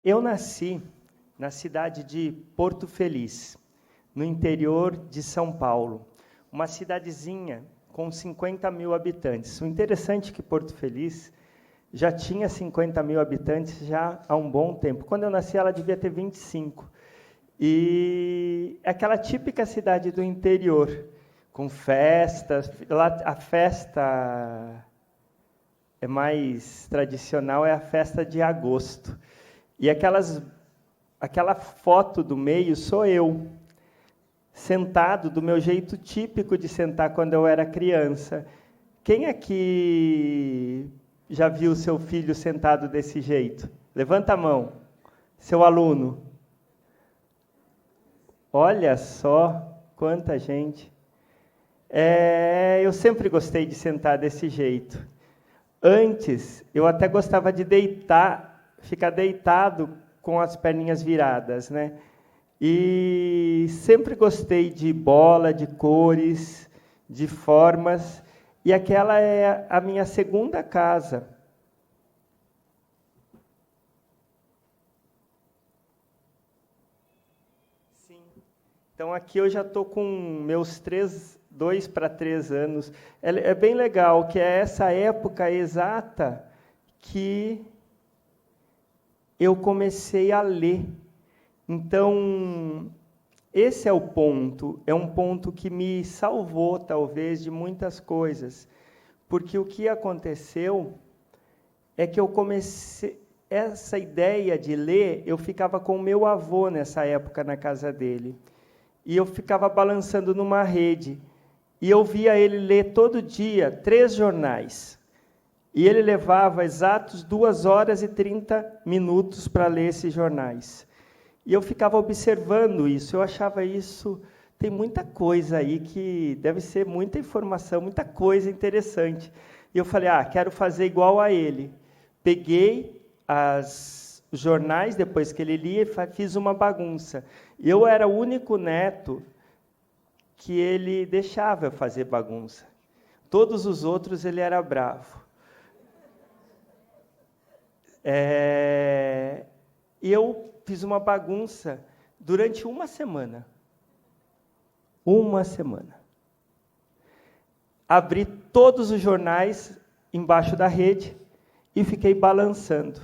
Eu nasci na cidade de Porto Feliz, no interior de São Paulo, uma cidadezinha com 50 mil habitantes. O interessante é que Porto Feliz já tinha 50 mil habitantes já há um bom tempo. Quando eu nasci, ela devia ter 25. E aquela típica cidade do interior, com festas. Lá, a festa é mais tradicional, é a festa de agosto. E aquela foto do meio sou eu, sentado do meu jeito típico de sentar quando eu era criança. Quem aqui já viu seu filho sentado desse jeito? Levanta a mão. Seu aluno. Olha só quanta gente. Eu sempre gostei de sentar desse jeito. Antes, eu até gostava de ficar deitado com as perninhas viradas, né? E sempre gostei de bola, de cores, de formas. E aquela é a minha segunda casa. Sim. Então, aqui eu já estou com meus 2 para 3 anos. É bem legal, que é essa época exata que eu comecei a ler. Então, esse é o ponto. É um ponto que me salvou, talvez, de muitas coisas. Porque o que aconteceu é que eu comecei... Essa ideia de ler, eu ficava com o meu avô nessa época na casa dele. E eu ficava balançando numa rede. E eu via ele ler todo dia 3 jornais. E ele levava exatos 2 horas e 30 minutos para ler esses jornais. E eu ficava observando isso, eu achava isso... Tem muita coisa aí que deve ser muita informação, muita coisa interessante. E eu falei, quero fazer igual a ele. Peguei os jornais, depois que ele lia, e fiz uma bagunça. Eu era o único neto que ele deixava eu fazer bagunça. Todos os outros ele era bravo. E eu fiz uma bagunça durante uma semana. Uma semana. Abri todos os jornais embaixo da rede e fiquei balançando.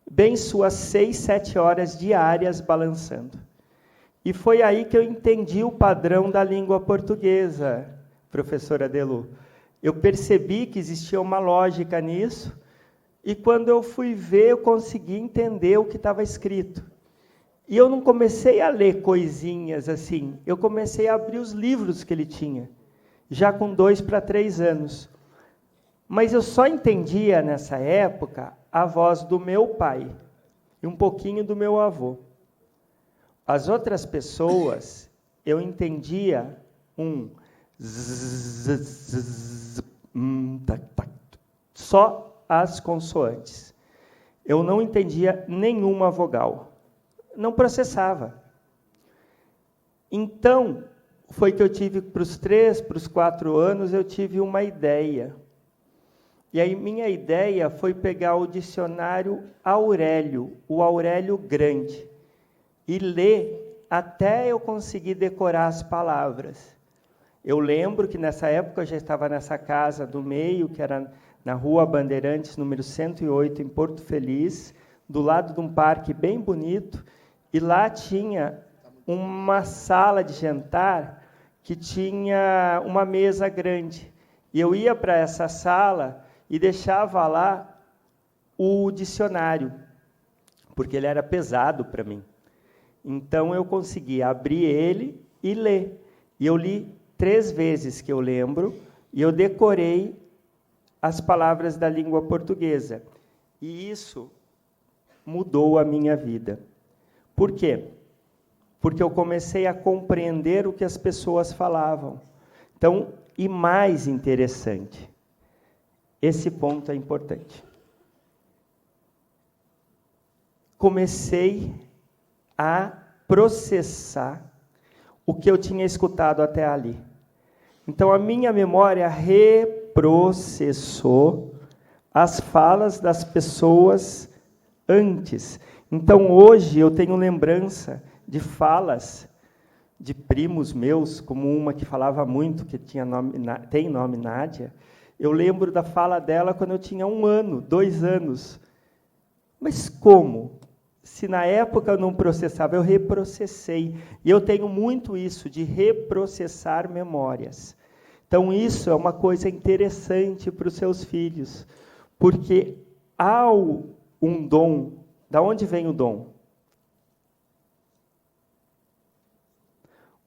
Bem suas 6, 7 horas diárias balançando. E foi aí que eu entendi o padrão da língua portuguesa, professora Adelu. Eu percebi que existia uma lógica nisso, e quando eu fui ver, eu consegui entender o que estava escrito. E eu não comecei a ler coisinhas assim, eu comecei a abrir os livros que ele tinha, já com 2 para 3 anos. Mas eu só entendia, nessa época, a voz do meu pai e um pouquinho do meu avô. As outras pessoas, eu entendia só as consoantes. Eu não entendia nenhuma vogal. Não processava. Então, foi que eu tive, para os 3, para os 4 anos, eu tive uma ideia. E aí, minha ideia foi pegar o dicionário Aurélio, o Aurélio Grande, e ler até eu conseguir decorar as palavras. Eu lembro que, nessa época, eu já estava nessa casa do meio, que era na Rua Bandeirantes, número 108, em Porto Feliz, do lado de um parque bem bonito, e lá tinha uma sala de jantar que tinha uma mesa grande. E eu ia para essa sala e deixava lá o dicionário, porque ele era pesado para mim. Então, eu conseguia abrir ele e ler. E eu li 3 vezes, que eu lembro, e eu decorei as palavras da língua portuguesa. E isso mudou a minha vida. Por quê? Porque eu comecei a compreender o que as pessoas falavam. Então, e mais interessante, esse ponto é importante. Comecei a processar o que eu tinha escutado até ali. Então, a minha memória reprocessou as falas das pessoas antes. Então, hoje, eu tenho lembrança de falas de primos meus, como uma que falava muito, que tem nome Nádia. Eu lembro da fala dela quando eu tinha 1 ano, 2 anos. Mas como? Se na época eu não processava, eu reprocessei. E eu tenho muito isso, de reprocessar memórias. Então, isso é uma coisa interessante para os seus filhos, porque há um dom. Da onde vem o dom?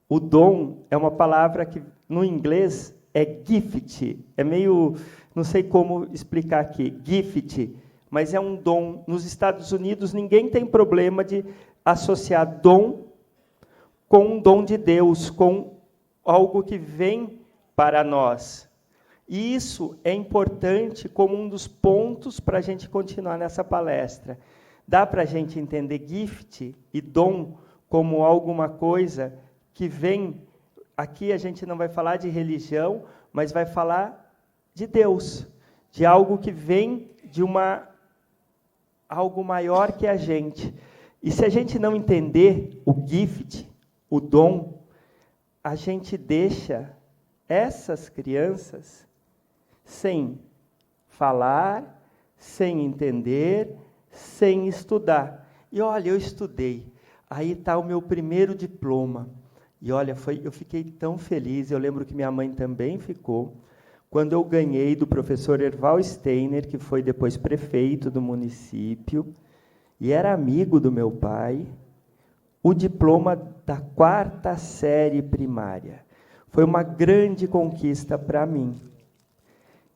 O dom é uma palavra que, no inglês, é gift. É meio, não sei como explicar aqui, gift, mas é um dom. Nos Estados Unidos, ninguém tem problema de associar dom com um dom de Deus, com algo que vem para nós. E isso é importante como um dos pontos para a gente continuar nessa palestra. Dá para a gente entender gift e dom como alguma coisa que vem. Aqui a gente não vai falar de religião, mas vai falar de Deus, de algo que vem de algo maior que a gente. E se a gente não entender o gift, o dom, a gente deixa essas crianças sem falar, sem entender, sem estudar. E olha, eu estudei. Aí está o meu primeiro diploma. E olha, eu fiquei tão feliz, eu lembro que minha mãe também ficou, quando eu ganhei do professor Erval Steiner, que foi depois prefeito do município, e era amigo do meu pai, o diploma da 4ª série primária. Foi uma grande conquista para mim.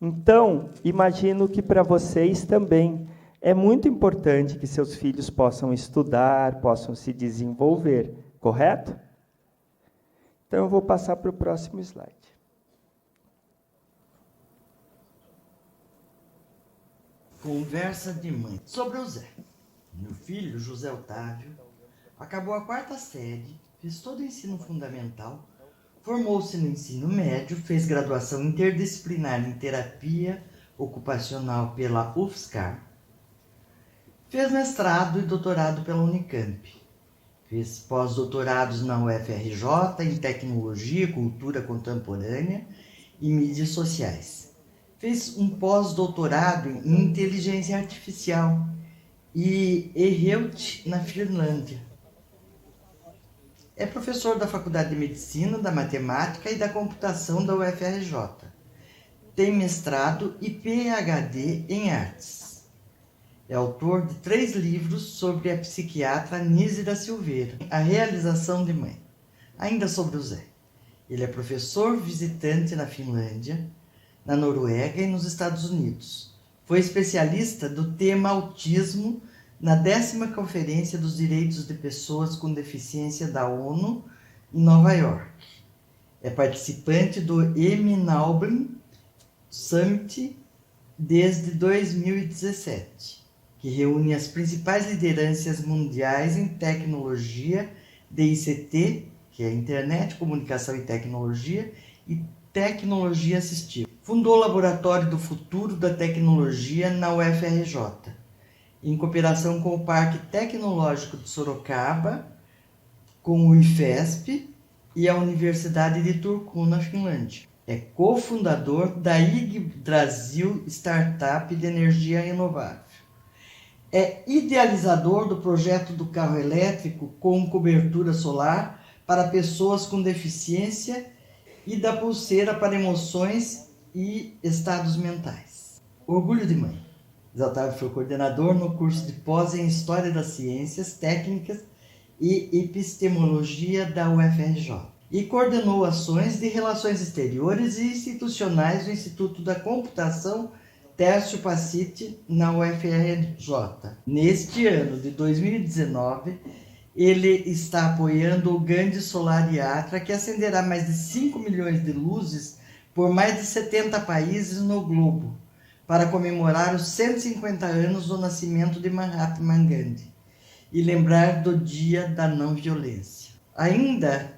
Então, imagino que para vocês também é muito importante que seus filhos possam estudar, possam se desenvolver, correto? Então, eu vou passar para o próximo slide. Conversa de mãe. Sobre o Zé. Meu filho, José Otávio, acabou a 4ª série, fez todo o ensino fundamental, formou-se no ensino médio, fez graduação interdisciplinar em terapia ocupacional pela UFSCar, fez mestrado e doutorado pela Unicamp, fez pós-doutorados na UFRJ em tecnologia, cultura contemporânea e mídias sociais. Fez um pós-doutorado em inteligência artificial e Erhelt, na Finlândia. É professor da Faculdade de Medicina, da Matemática e da Computação da UFRJ. Tem mestrado e PhD em Artes. É autor de 3 livros sobre a psiquiatra Nízida Silveira, A Realização de Mãe. Ainda sobre o Zé. Ele é professor visitante na Finlândia, na Noruega e nos Estados Unidos. Foi especialista do tema autismo na 10ª Conferência dos Direitos de Pessoas com Deficiência da ONU, em Nova York. É participante do Eminaublin Summit desde 2017, que reúne as principais lideranças mundiais em tecnologia, DICT, que é Internet, Comunicação e Tecnologia, e Tecnologia Assistiva. Fundou o Laboratório do Futuro da Tecnologia na UFRJ, em cooperação com o Parque Tecnológico de Sorocaba, com o IFESP e a Universidade de Turku, na Finlândia. É cofundador da Yggdrasil Startup de Energia Renovável. É idealizador do projeto do carro elétrico com cobertura solar para pessoas com deficiência e da pulseira para emoções e estados mentais. Orgulho de mãe. Zé Otávio foi coordenador no curso de pós em História das Ciências Técnicas e Epistemologia da UFRJ. E coordenou ações de relações exteriores e institucionais do Instituto da Computação Tércio Pacite na UFRJ. Neste ano de 2019, ele está apoiando o Gandhi Solar Yatra, que acenderá mais de 5 milhões de luzes por mais de 70 países no globo, para comemorar os 150 anos do nascimento de Mahatma Gandhi e lembrar do Dia da Não Violência. Ainda,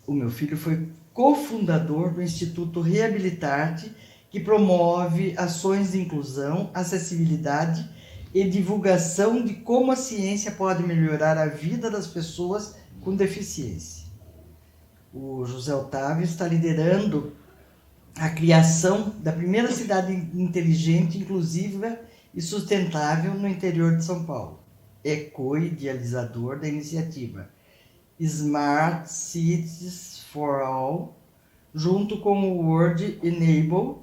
o meu filho foi cofundador do Instituto Reabilitarte, que promove ações de inclusão, acessibilidade e divulgação de como a ciência pode melhorar a vida das pessoas com deficiência. O José Otávio está liderando a criação da primeira cidade inteligente, inclusiva e sustentável no interior de São Paulo. É co-idealizador da iniciativa Smart Cities for All, junto com o World Enable,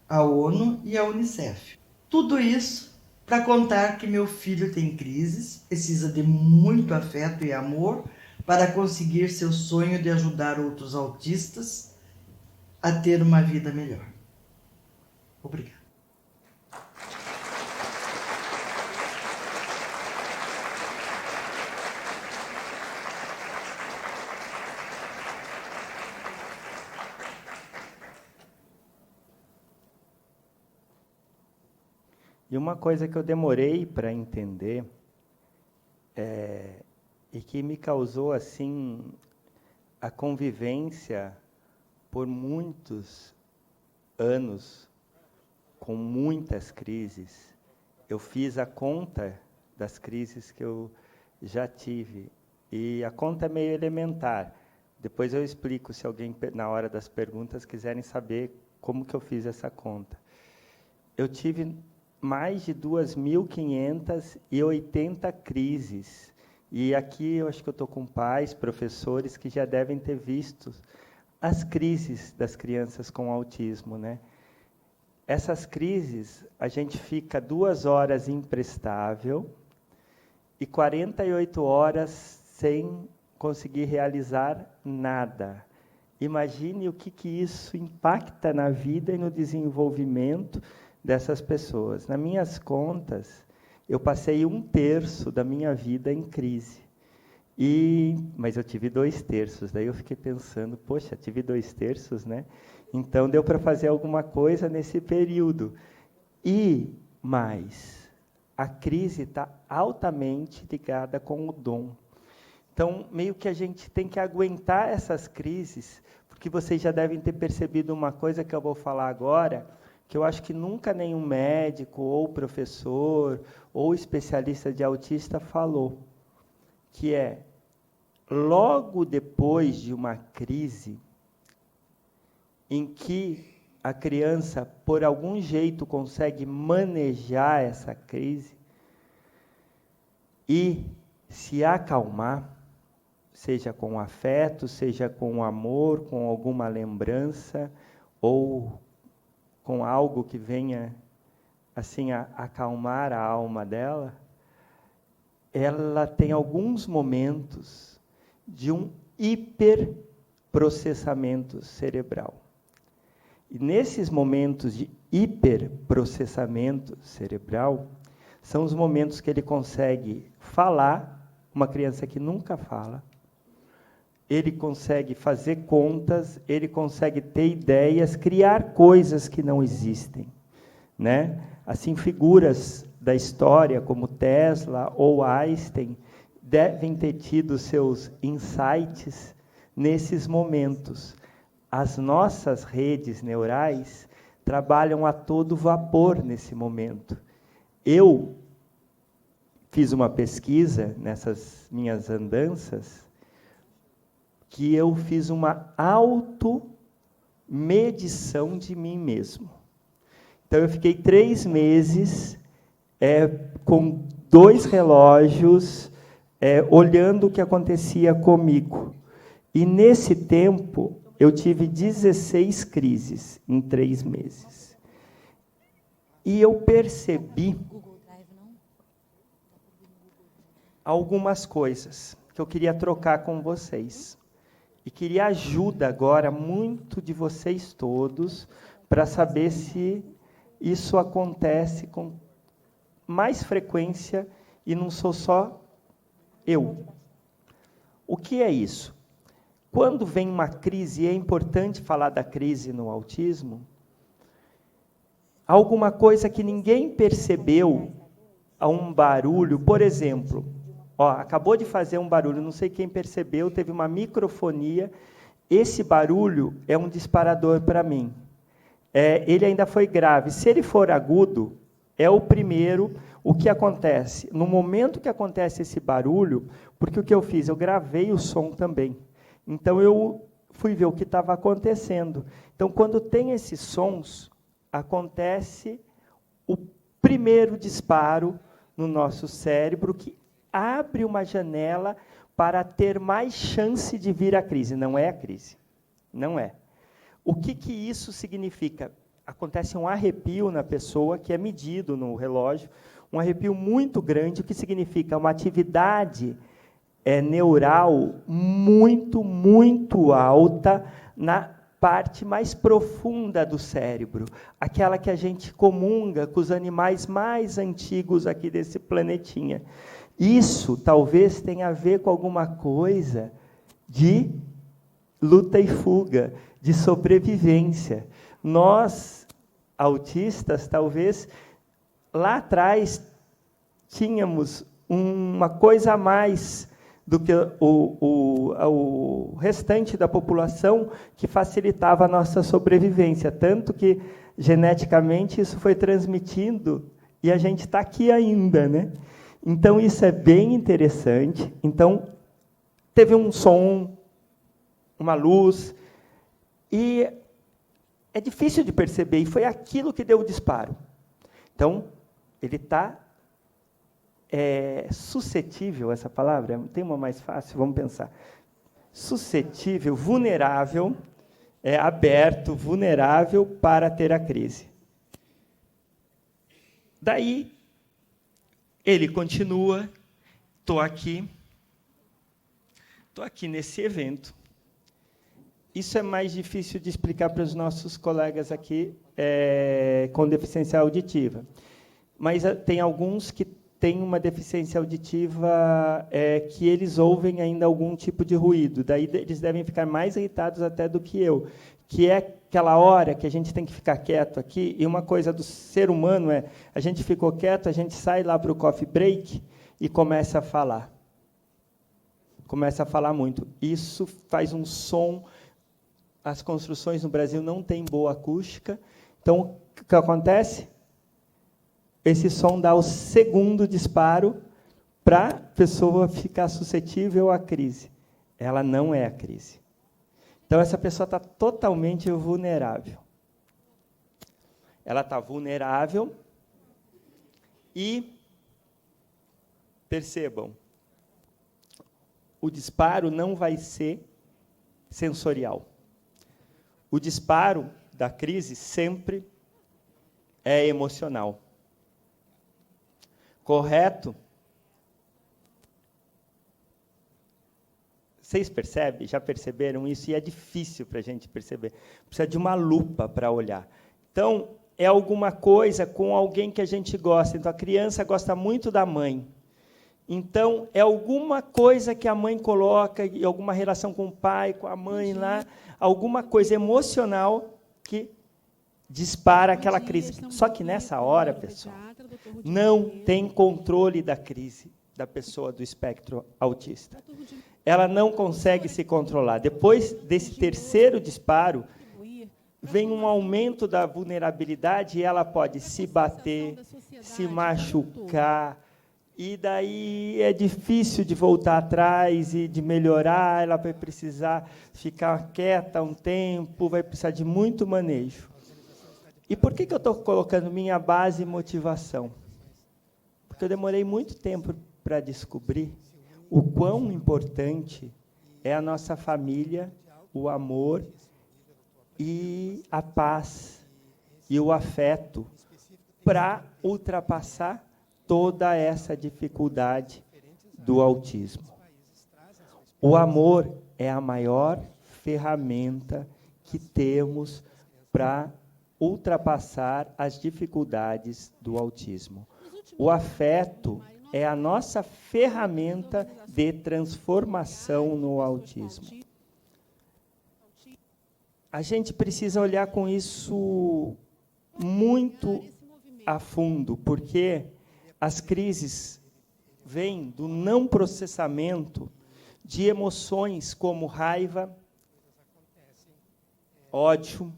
a ONU e a Unicef. Tudo isso para contar que meu filho tem crises, precisa de muito afeto e amor para conseguir seu sonho de ajudar outros autistas a ter uma vida melhor. Obrigado. E uma coisa que eu demorei para entender e que me causou assim a convivência por muitos anos com muitas crises. Eu fiz a conta das crises que eu já tive e a conta é meio elementar. Depois eu explico se alguém na hora das perguntas quiserem saber como que eu fiz essa conta. Eu tive mais de 2.580 crises. E aqui eu acho que eu estou com pais, professores, que já devem ter visto as crises das crianças com autismo, né? Essas crises, a gente fica 2 horas imprestável e 48 horas sem conseguir realizar nada. Imagine o que isso impacta na vida e no desenvolvimento dessas pessoas. Nas minhas contas, eu passei 1/3 da minha vida em crise. Mas eu tive 2/3, daí eu fiquei pensando, poxa, tive 2/3, né? Então deu para fazer alguma coisa nesse período. E mais, a crise está altamente ligada com o dom. Então, meio que a gente tem que aguentar essas crises, porque vocês já devem ter percebido uma coisa que eu vou falar agora, que eu acho que nunca nenhum médico, ou professor, ou especialista de autista falou, que é, logo depois de uma crise, em que a criança, por algum jeito, consegue manejar essa crise e se acalmar, seja com afeto, seja com amor, com alguma lembrança, ou com algo que venha assim a acalmar a alma dela, ela tem alguns momentos de um hiperprocessamento cerebral. E nesses momentos de hiperprocessamento cerebral, são os momentos que ele consegue falar, uma criança que nunca fala, ele consegue fazer contas, ele consegue ter ideias, criar coisas que não existem, né? Assim, figuras da história, como Tesla ou Einstein, devem ter tido seus insights nesses momentos. As nossas redes neurais trabalham a todo vapor nesse momento. Eu fiz uma pesquisa nessas minhas andanças, que eu fiz uma automedição de mim mesmo. Então, eu fiquei 3 meses com 2 relógios, olhando o que acontecia comigo. E, nesse tempo, eu tive 16 crises em 3 meses. E eu percebi algumas coisas que eu queria trocar com vocês. E queria ajuda agora, muito de vocês todos, para saber se isso acontece com mais frequência e não sou só eu. O que é isso? Quando vem uma crise, e é importante falar da crise no autismo, alguma coisa que ninguém percebeu, a um barulho, por exemplo, acabou de fazer um barulho, não sei quem percebeu, teve uma microfonia, esse barulho é um disparador para mim. Ele ainda foi grave. Se ele for agudo, é o primeiro. O que acontece? No momento que acontece esse barulho, porque o que eu fiz? Eu gravei o som também. Então, eu fui ver o que estava acontecendo. Então, quando tem esses sons, acontece o primeiro disparo no nosso cérebro, que abre uma janela para ter mais chance de vir a crise. Não é a crise. Não é. O que isso significa? Acontece um arrepio na pessoa, que é medido no relógio, um arrepio muito grande, o que significa uma atividade neural muito, muito alta na parte mais profunda do cérebro, aquela que a gente comunga com os animais mais antigos aqui desse planetinha. Isso talvez tenha a ver com alguma coisa de luta e fuga, de sobrevivência. Nós, autistas, talvez lá atrás tínhamos uma coisa a mais do que o restante da população que facilitava a nossa sobrevivência. Tanto que, geneticamente, isso foi transmitindo e a gente está aqui ainda, né? Então, isso é bem interessante. Então, teve um som, uma luz, e é difícil de perceber, e foi aquilo que deu o disparo. Então, ele está suscetível, essa palavra, tem uma mais fácil, vamos pensar. Suscetível, vulnerável, aberto, vulnerável para ter a crise. Daí, ele continua, estou aqui nesse evento. Isso é mais difícil de explicar para os nossos colegas aqui com deficiência auditiva. Mas tem alguns que têm uma deficiência auditiva que eles ouvem ainda algum tipo de ruído. Daí eles devem ficar mais irritados até do que eu, que é aquela hora que a gente tem que ficar quieto aqui, e uma coisa do ser humano a gente ficou quieto, a gente sai lá para o coffee break e começa a falar. Começa a falar muito. Isso faz um som. As construções no Brasil não têm boa acústica. Então, o que acontece? Esse som dá o segundo disparo para a pessoa ficar suscetível à crise. Ela não é a crise. Então, essa pessoa está totalmente vulnerável. Ela está vulnerável e, percebam, o disparo não vai ser sensorial. O disparo da crise sempre é emocional. Correto? Vocês percebem? Já perceberam isso? E é difícil para a gente perceber. Precisa de uma lupa para olhar. Então, é alguma coisa com alguém que a gente gosta. Então, a criança gosta muito da mãe. Então, é alguma coisa que a mãe coloca, e alguma relação com o pai, com a mãe lá, alguma coisa emocional que dispara aquela crise. Só que nessa hora, pessoal, não tem controle da crise da pessoa do espectro autista. Ela não consegue se controlar. Depois desse terceiro disparo, vem um aumento da vulnerabilidade e ela pode se bater, se machucar, e daí é difícil de voltar atrás e de melhorar, ela vai precisar ficar quieta um tempo, vai precisar de muito manejo. E por que eu estou colocando minha base e motivação? Porque eu demorei muito tempo para descobrir o quão importante é a nossa família, o amor e a paz e o afeto para ultrapassar toda essa dificuldade do autismo. O amor é a maior ferramenta que temos para ultrapassar as dificuldades do autismo. O afeto é a nossa ferramenta de transformação no autismo. A gente precisa olhar com isso muito a fundo, porque as crises vêm do não processamento de emoções como raiva, ódio.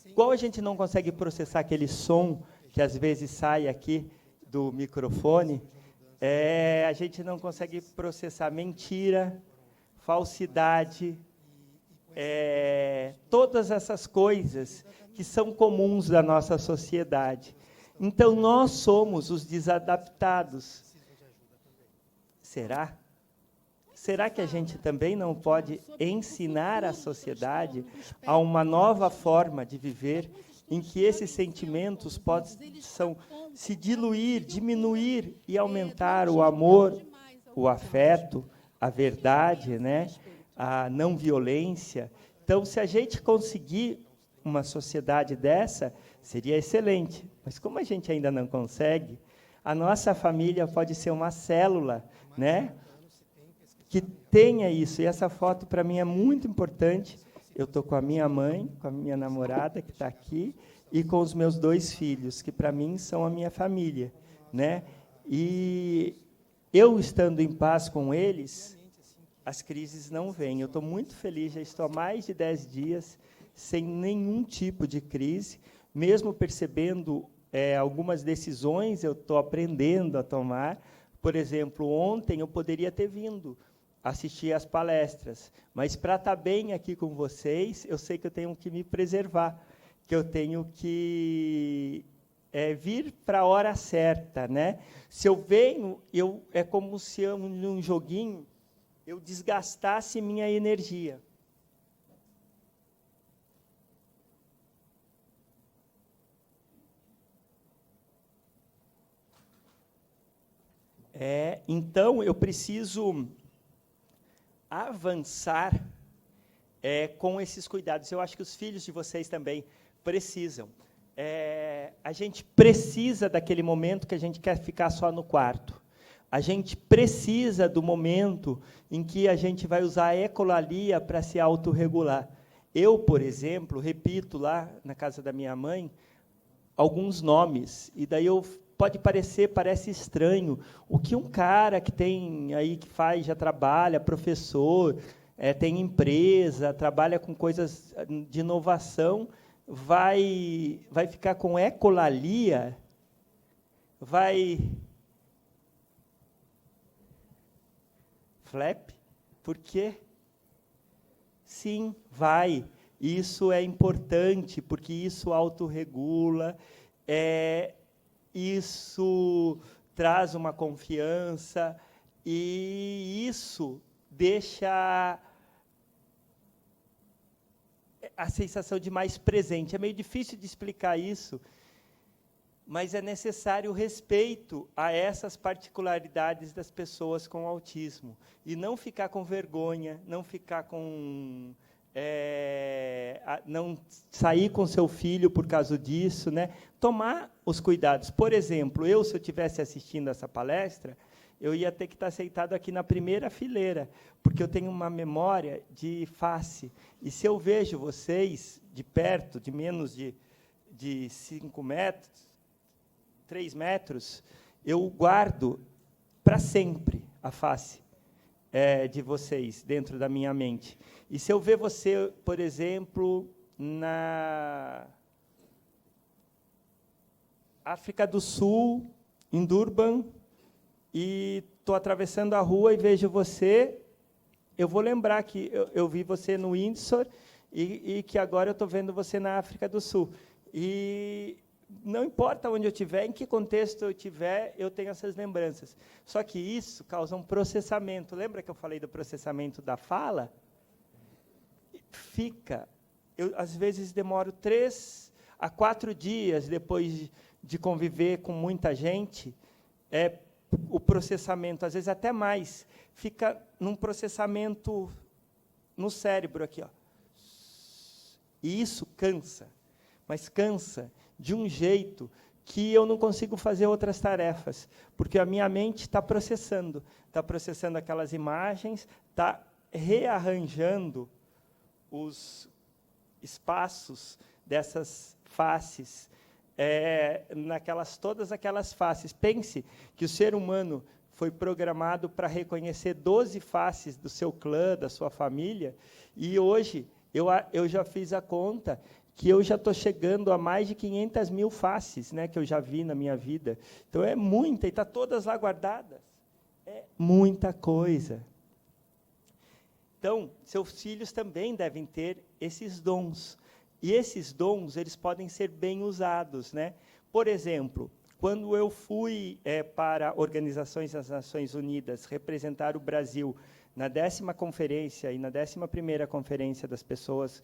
Igual a gente não consegue processar aquele som que às vezes sai aqui do microfone, a gente não consegue processar mentira, falsidade, todas essas coisas que são comuns da nossa sociedade. Então, nós somos os desadaptados. Será? Será que a gente também não pode ensinar a sociedade a uma nova forma de viver, em que esses sentimentos possam se diluir, diminuir e aumentar o amor, o afeto, a verdade, né? A não violência? Então, se a gente conseguir uma sociedade dessa, seria excelente. Mas como a gente ainda não consegue, a nossa família pode ser uma célula, né, que tenha isso. E essa foto, para mim, é muito importante. Eu estou com a minha mãe, com a minha namorada, que está aqui, e com os meus 2 filhos, que, para mim, são a minha família, né? E eu, estando em paz com eles, as crises não vêm. Eu estou muito feliz, já estou há mais de 10 dias sem nenhum tipo de crise, mesmo percebendo algumas decisões, eu estou aprendendo a tomar. Por exemplo, ontem eu poderia ter vindo assistir às palestras, mas para estar bem aqui com vocês, eu sei que eu tenho que me preservar, que eu tenho que vir para a hora certa, né? Se eu venho, é como se eu, num joguinho, eu desgastasse minha energia. Então, eu preciso avançar com esses cuidados. Eu acho que os filhos de vocês também precisam. A gente precisa daquele momento que a gente quer ficar só no quarto. A gente precisa do momento em que a gente vai usar a ecolalia para se autorregular. Eu, por exemplo, repito lá na casa da minha mãe alguns nomes, e daí parece estranho. O que um cara que tem aí, que faz, já trabalha, professor, tem empresa, trabalha com coisas de inovação, vai ficar com ecolalia? Flap? Por quê? Sim, vai. Isso é importante, porque isso autorregula, isso traz uma confiança, e isso deixa a sensação de mais presente. É meio difícil de explicar isso, mas é necessário respeito a essas particularidades das pessoas com autismo. E não ficar com vergonha, não ficar com... não sair com seu filho por causa disso, né? Tomar os cuidados. Por exemplo, se eu estivesse assistindo essa palestra, eu ia ter que estar sentado aqui na primeira fileira, porque eu tenho uma memória de face. E se eu vejo vocês de perto, de menos de 5 metros, 3 metros, eu guardo para sempre a face de vocês dentro da minha mente. E se eu ver você, por exemplo, na África do Sul, em Durban, e estou atravessando a rua e vejo você, eu vou lembrar que eu vi você no Windsor e que agora eu estou vendo você na África do Sul. E não importa onde eu estiver, em que contexto eu estiver, eu tenho essas lembranças. Só que isso causa um processamento. Lembra que eu falei do processamento da fala? Eu, às vezes, demoro 3 a 4 dias depois de conviver com muita gente, o processamento, às vezes até mais, fica num processamento no cérebro aqui, ó. E isso cansa, mas cansa de um jeito que eu não consigo fazer outras tarefas, porque a minha mente está processando aquelas imagens, está rearranjando os espaços dessas faces, todas aquelas faces. Pense que o ser humano foi programado para reconhecer 12 faces do seu clã, da sua família, e hoje eu já fiz a conta que eu já estou chegando a mais de 500 mil faces, né, que eu já vi na minha vida. Então, é muita, e está todas lá guardadas. É muita coisa. Então, seus filhos também devem ter esses dons. E esses dons, eles podem ser bem usados, né? Por exemplo, quando eu fui para Organizações das Nações Unidas representar o Brasil na 10ª conferência e na 11ª conferência das pessoas,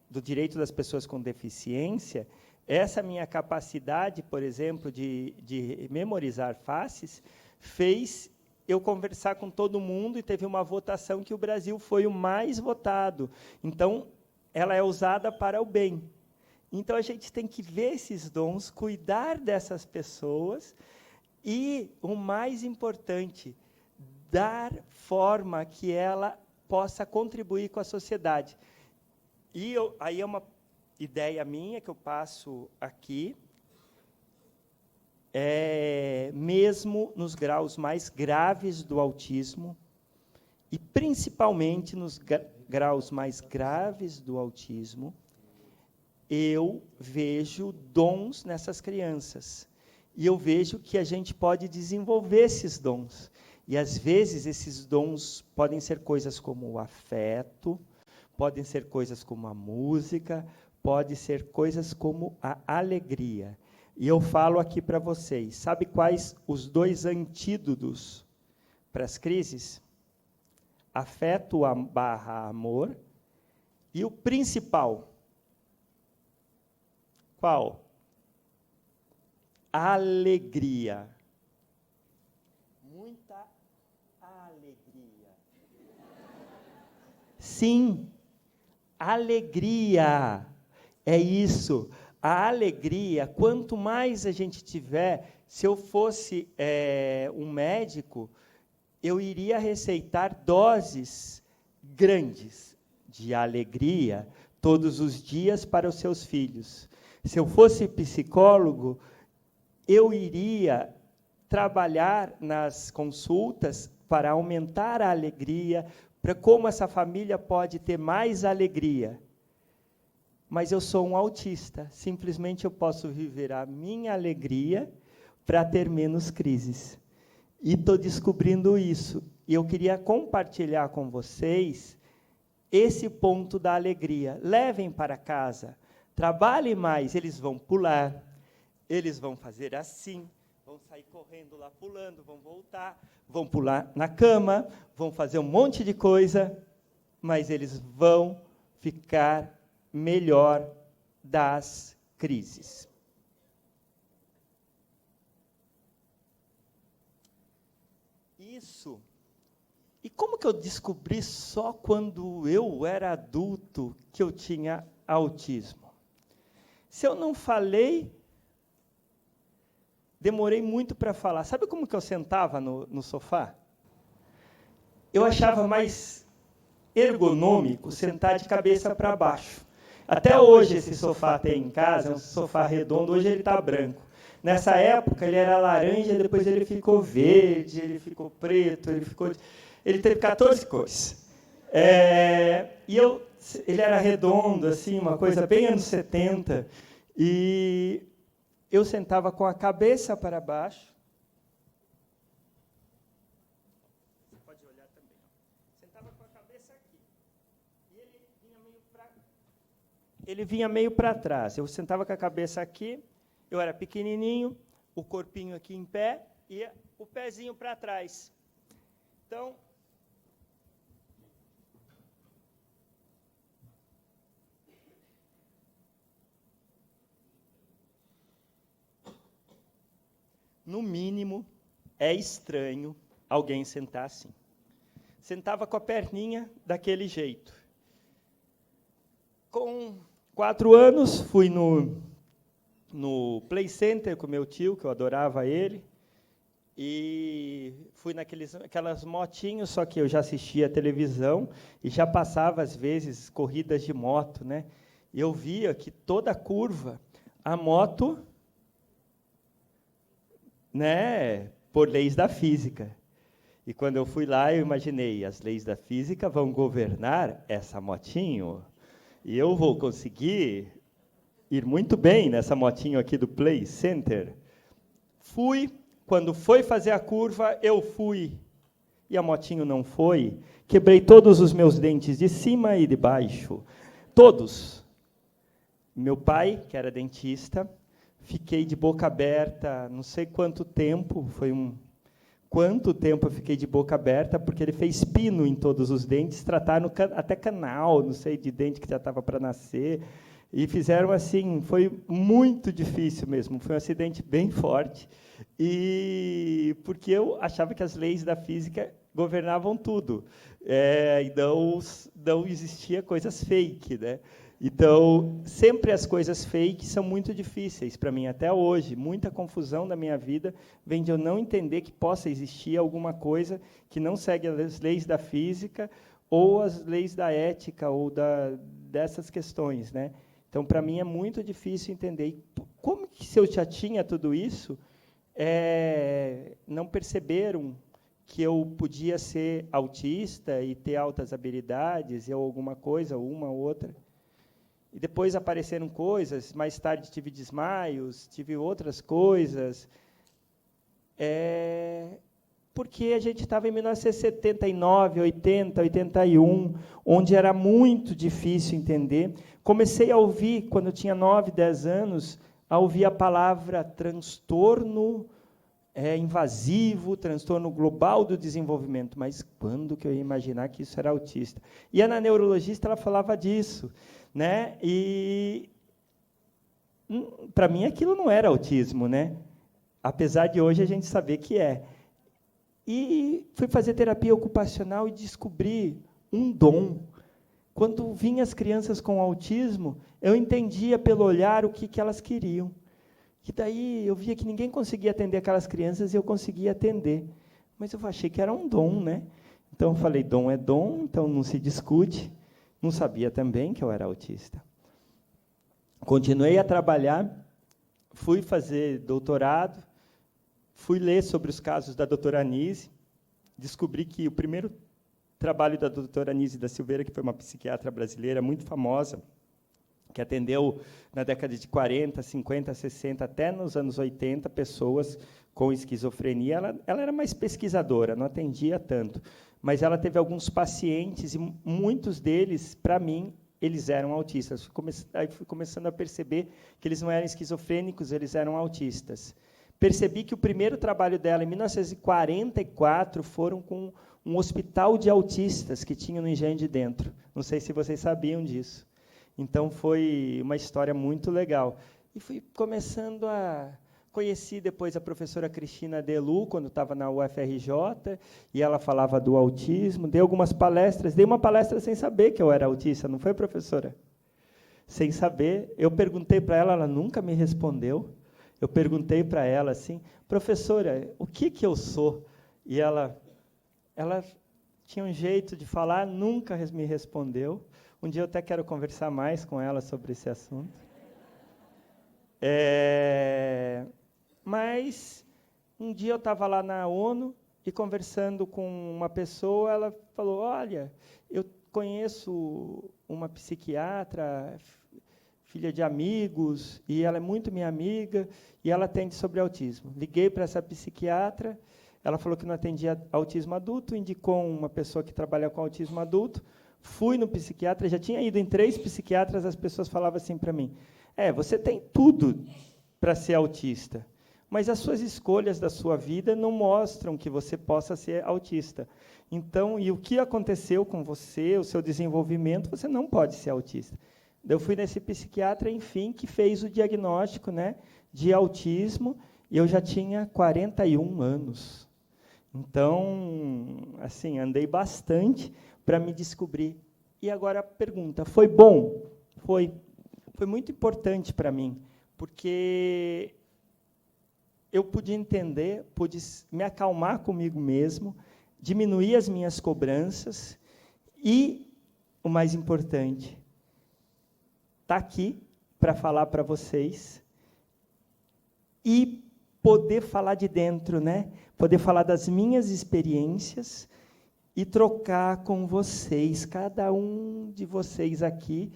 do direito das pessoas com deficiência, essa minha capacidade, por exemplo, de memorizar faces, fez eu conversar com todo mundo, e teve uma votação que o Brasil foi o mais votado. Então, ela é usada para o bem. Então, a gente tem que ver esses dons, cuidar dessas pessoas e, o mais importante, dar forma que ela possa contribuir com a sociedade. E aí é uma ideia minha que eu passo aqui, mesmo nos graus mais graves do autismo, e principalmente nos graus mais graves do autismo, eu vejo dons nessas crianças. E eu vejo que a gente pode desenvolver esses dons. E, às vezes, esses dons podem ser coisas como o afeto, podem ser coisas como a música, pode ser coisas como a alegria. E eu falo aqui para vocês, sabe quais os 2 antídotos para as crises? Afeto / amor, e o principal, qual? Alegria. Muita alegria. Sim, alegria. É isso. A alegria, quanto mais a gente tiver, se eu fosse um médico, eu iria receitar doses grandes de alegria todos os dias para os seus filhos. Se eu fosse psicólogo, eu iria trabalhar nas consultas para aumentar a alegria, para como essa família pode ter mais alegria. Mas eu sou um autista, simplesmente eu posso viver a minha alegria para ter menos crises. E estou descobrindo isso. E eu queria compartilhar com vocês esse ponto da alegria. Levem para casa, trabalhem mais, eles vão pular, eles vão fazer assim, vão sair correndo lá pulando, vão voltar, vão pular na cama, vão fazer um monte de coisa, mas eles vão ficar melhor das crises. Isso. E como que eu descobri só quando eu era adulto que eu tinha autismo? Se eu não falei, demorei muito para falar. Sabe como que eu sentava no sofá? Eu achava mais ergonômico sentar de cabeça para baixo. Até hoje esse sofá tem em casa, é um sofá redondo, hoje ele está branco. Nessa época ele era laranja, depois ele ficou verde, ele ficou preto, ele teve 14 cores. Ele era redondo, assim, uma coisa bem anos 70, e eu sentava com a cabeça para baixo. Você pode olhar também. Sentava com a cabeça aqui. E ele vinha meio para trás. Eu sentava com a cabeça aqui, eu era pequenininho, o corpinho aqui em pé e o pezinho para trás. Então, no mínimo, é estranho alguém sentar assim. Sentava com a perninha daquele jeito. Com 4 anos, fui no Play Center com meu tio, que eu adorava ele, e fui aquelas motinhos, só que eu já assistia a televisão e já passava, às vezes, corridas de moto, né? E eu via que toda curva, a moto, né, por leis da física. E quando eu fui lá, eu imaginei, as leis da física vão governar essa motinho. E eu vou conseguir ir muito bem nessa motinho aqui do Play Center. Fui, quando foi fazer a curva, eu fui. E a motinho não foi. Quebrei todos os meus dentes de cima e de baixo. Todos. Meu pai, que era dentista, fiquei de boca aberta, não sei quanto tempo, quanto tempo eu fiquei de boca aberta, porque ele fez pino em todos os dentes, trataram até canal, não sei, de dente que já estava para nascer, e fizeram assim, foi muito difícil mesmo, foi um acidente bem forte, e porque eu achava que as leis da física governavam tudo, e não existia coisas fake, né? Então, sempre as coisas fake são muito difíceis para mim, até hoje. Muita confusão da minha vida vem de eu não entender que possa existir alguma coisa que não segue as leis da física ou as leis da ética ou dessas questões, né? Então, para mim, é muito difícil entender. E como que, se eu já tinha tudo isso, não perceberam que eu podia ser autista e ter altas habilidades, ou alguma coisa, ou uma ou outra? E depois apareceram coisas, mais tarde tive desmaios, tive outras coisas, porque a gente estava em 1979, 80, 81, onde era muito difícil entender. Comecei a ouvir, quando eu tinha 9, 10 anos, a ouvir a palavra transtorno invasivo, transtorno global do desenvolvimento, mas quando que eu ia imaginar que isso era autista? E a neurologista ela falava disso, né? E para mim aquilo não era autismo, né? Apesar de hoje a gente saber que é. E fui fazer terapia ocupacional e descobri um dom. Quando vinham as crianças com autismo, eu entendia pelo olhar o que elas queriam. E daí eu via que ninguém conseguia atender aquelas crianças e eu conseguia atender. Mas eu achei que era um dom, né? Então eu falei, dom é dom, então não se discute. Não sabia também que eu era autista. Continuei a trabalhar, fui fazer doutorado, fui ler sobre os casos da doutora Anise, descobri que o primeiro trabalho da doutora Anise da Silveira, que foi uma psiquiatra brasileira muito famosa, que atendeu na década de 40, 50, 60, até nos anos 80, pessoas com esquizofrenia. Ela era mais pesquisadora, não atendia tanto, mas ela teve alguns pacientes, e muitos deles, para mim, eles eram autistas. Aí fui começando a perceber que eles não eram esquizofrênicos, eles eram autistas. Percebi que o primeiro trabalho dela, em 1944, foram com um hospital de autistas que tinha no Engenho de Dentro. Não sei se vocês sabiam disso. Então, foi uma história muito legal. E fui começando a... Conheci depois a professora Cristina Delu, quando estava na UFRJ, e ela falava do autismo, dei algumas palestras, dei uma palestra sem saber que eu era autista, não foi, professora? Sem saber. Eu perguntei para ela, ela nunca me respondeu. Eu perguntei para ela assim, professora, o que eu sou? E ela tinha um jeito de falar, nunca me respondeu. Um dia eu até quero conversar mais com ela sobre esse assunto. Mas um dia eu estava lá na ONU e conversando com uma pessoa, ela falou, olha, eu conheço uma psiquiatra, filha de amigos, e ela é muito minha amiga, e ela atende sobre autismo. Liguei para essa psiquiatra, ela falou que não atendia autismo adulto, indicou uma pessoa que trabalha com autismo adulto, fui no psiquiatra, já tinha ido em 3 psiquiatras, as pessoas falavam assim para mim, você tem tudo para ser autista, mas as suas escolhas da sua vida não mostram que você possa ser autista. Então, e o que aconteceu com você, o seu desenvolvimento, você não pode ser autista. Eu fui nesse psiquiatra, enfim, que fez o diagnóstico, né, de autismo, e eu já tinha 41 anos. Então, assim, andei bastante para me descobrir. E agora a pergunta, foi bom? Foi. Foi muito importante para mim, porque eu pude entender, pude me acalmar comigo mesmo, diminuir as minhas cobranças e, o mais importante, estar aqui para falar para vocês e poder falar de dentro, né? Poder falar das minhas experiências e trocar com vocês, cada um de vocês aqui,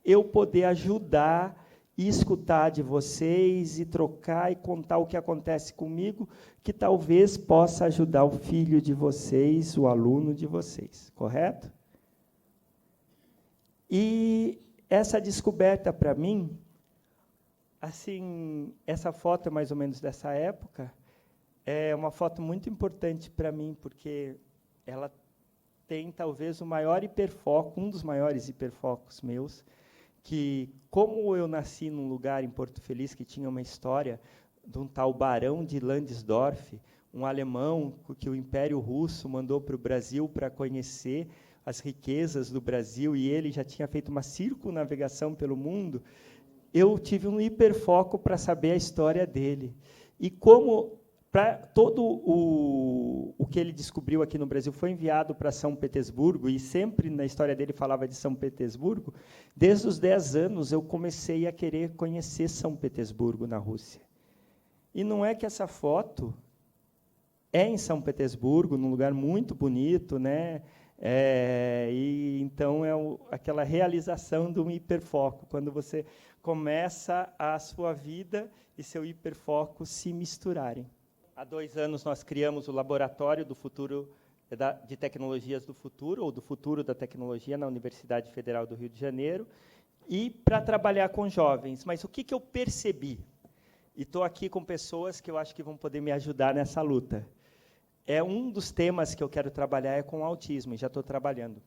eu poder ajudar e escutar de vocês, e trocar, e contar o que acontece comigo, que talvez possa ajudar o filho de vocês, o aluno de vocês, correto? E essa descoberta, para mim, assim, essa foto é mais ou menos dessa época, é uma foto muito importante para mim, porque ela tem, talvez, o maior hiperfoco, um dos maiores hiperfocos meus, que, como eu nasci num lugar em Porto Feliz que tinha uma história de um tal Barão de Landesdorff, um alemão que o Império Russo mandou para o Brasil para conhecer as riquezas do Brasil, e ele já tinha feito uma circunnavegação pelo mundo, eu tive um hiperfoco para saber a história dele. E como para todo o que ele descobriu aqui no Brasil foi enviado para São Petersburgo, e sempre na história dele falava de São Petersburgo, desde os 10 anos eu comecei a querer conhecer São Petersburgo, na Rússia. E não é que essa foto é em São Petersburgo, num lugar muito bonito, né? E então é aquela realização de um hiperfoco, quando você começa a sua vida e seu hiperfoco se misturarem. Há 2 anos nós criamos o Laboratório do Futuro de Tecnologias do Futuro, ou do Futuro da Tecnologia, na Universidade Federal do Rio de Janeiro, e para trabalhar com jovens. Mas o que eu percebi? E estou aqui com pessoas que eu acho que vão poder me ajudar nessa luta. Um dos temas que eu quero trabalhar é com autismo, e já estou trabalhando.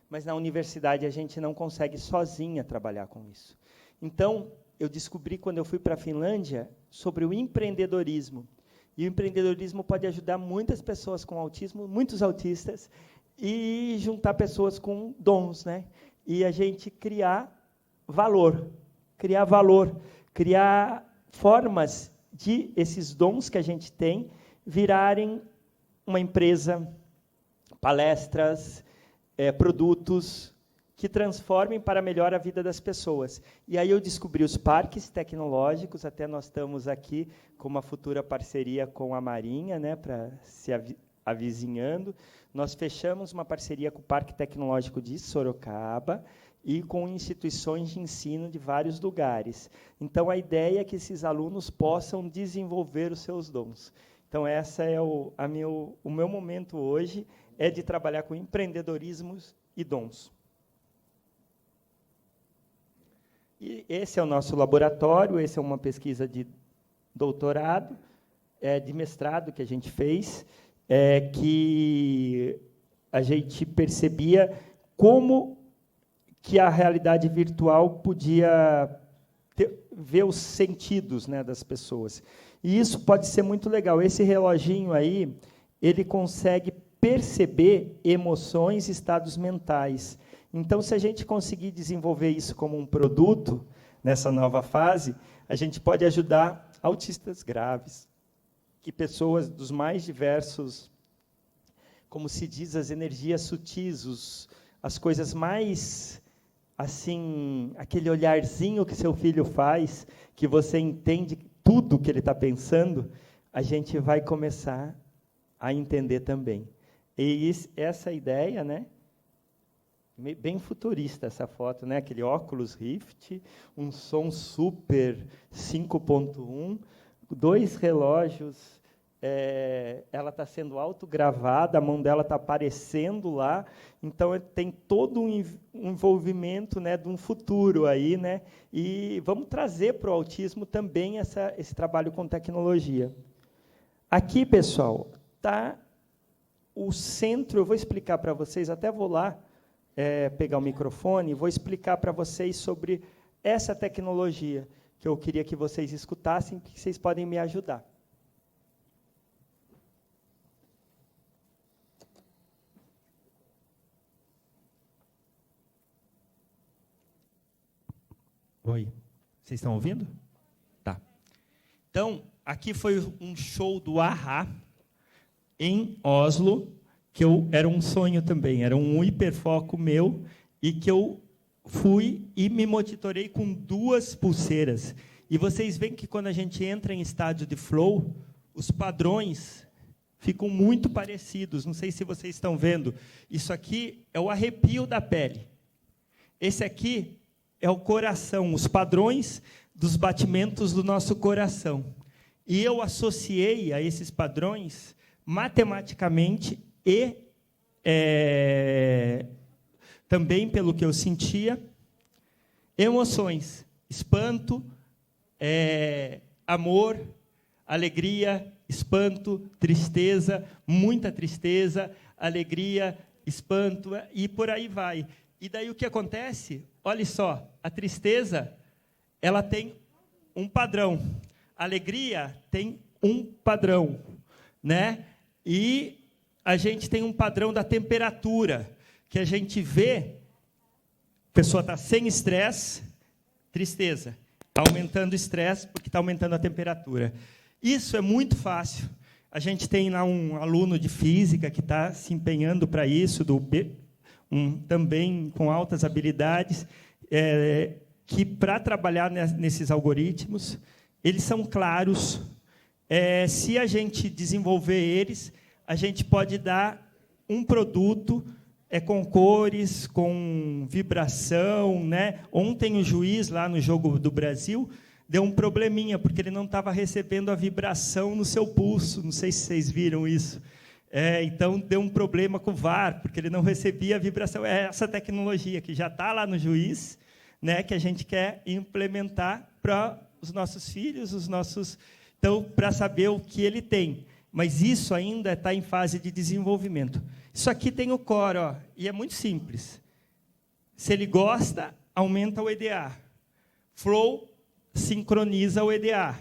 Mas na universidade a gente não consegue sozinha trabalhar com isso. Então, eu descobri, quando eu fui para a Finlândia, sobre o empreendedorismo. E o empreendedorismo pode ajudar muitas pessoas com autismo, muitos autistas, e juntar pessoas com dons, né? E a gente criar valor, criar formas de esses dons que a gente tem virarem uma empresa, palestras, produtos que transformem para melhor a vida das pessoas. E aí eu descobri os parques tecnológicos, até nós estamos aqui com uma futura parceria com a Marinha, né, para se avizinhando. Nós fechamos uma parceria com o Parque Tecnológico de Sorocaba e com instituições de ensino de vários lugares. Então, a ideia é que esses alunos possam desenvolver os seus dons. Então, essa é o meu momento hoje, é de trabalhar com empreendedorismo e dons. E esse é o nosso laboratório, essa é uma pesquisa de doutorado, de mestrado que a gente fez, que a gente percebia como que a realidade virtual podia ver os sentidos, né, das pessoas. E isso pode ser muito legal. Esse reloginho aí, ele consegue perceber emoções e estados mentais. Então, se a gente conseguir desenvolver isso como um produto, nessa nova fase, a gente pode ajudar autistas graves, que pessoas dos mais diversos, como se diz, as energias sutis, as coisas mais, assim, aquele olharzinho que seu filho faz, que você entende tudo que ele está pensando, a gente vai começar a entender também. E essa ideia, né? Bem futurista essa foto, né? Aquele óculos Rift, um som super 5.1, 2 relógios, ela está sendo autogravada, a mão dela está aparecendo lá, então tem todo um envolvimento, né, de um futuro aí, né? E vamos trazer para o autismo também esse trabalho com tecnologia. Aqui, pessoal, está o centro, eu vou explicar para vocês, até vou lá, pegar o microfone, vou explicar para vocês sobre essa tecnologia, que eu queria que vocês escutassem, que vocês podem me ajudar. Oi, vocês estão ouvindo? Tá. Então, aqui foi um show do A-ha, em Oslo, que era um sonho também, era um hiperfoco meu, e que eu fui e me monitorei com 2 pulseiras. E vocês veem que, quando a gente entra em estádio de flow, os padrões ficam muito parecidos. Não sei se vocês estão vendo. Isso aqui é o arrepio da pele. Esse aqui é o coração, os padrões dos batimentos do nosso coração. E eu associei a esses padrões, matematicamente e também pelo que eu sentia, emoções, espanto, amor, alegria, espanto, tristeza, muita tristeza, alegria, espanto, e por aí vai. E daí o que acontece? Olha só, a tristeza, ela tem um padrão. A alegria tem um padrão, né? E a gente tem um padrão da temperatura, que a gente vê, a pessoa está sem estresse, tristeza. Está aumentando o estresse porque está aumentando a temperatura. Isso é muito fácil. A gente tem lá um aluno de física que está se empenhando para isso, também com altas habilidades, que, para trabalhar nesses algoritmos, eles são claros. Se a gente desenvolver eles, a gente pode dar um produto com cores, com vibração, né? Ontem o juiz, lá no Jogo do Brasil, deu um probleminha, porque ele não estava recebendo a vibração no seu pulso. Não sei se vocês viram isso. Então, deu um problema com o VAR, porque ele não recebia a vibração. É essa tecnologia que já está lá no juiz, né, que a gente quer implementar para os nossos filhos, então, para saber o que ele tem. Mas isso ainda está em fase de desenvolvimento. Isso aqui tem o core, ó, e é muito simples. Se ele gosta, aumenta o EDA. Flow, sincroniza o EDA.